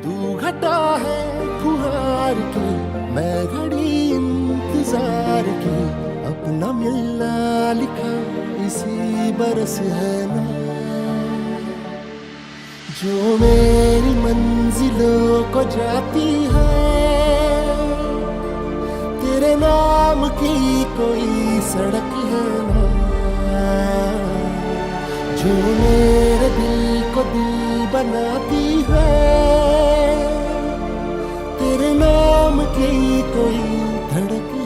तू घटा है फुहार की, मैं घड़ी इंतजार की, अपना मिलना लिखा इसी बरस है ना। जो मेरी मंजिलों को जाती है, तेरे नाम की कोई सड़क है ना। जो मेरे दिल को दिल बनाती है, तेरे नाम की कोई धड़क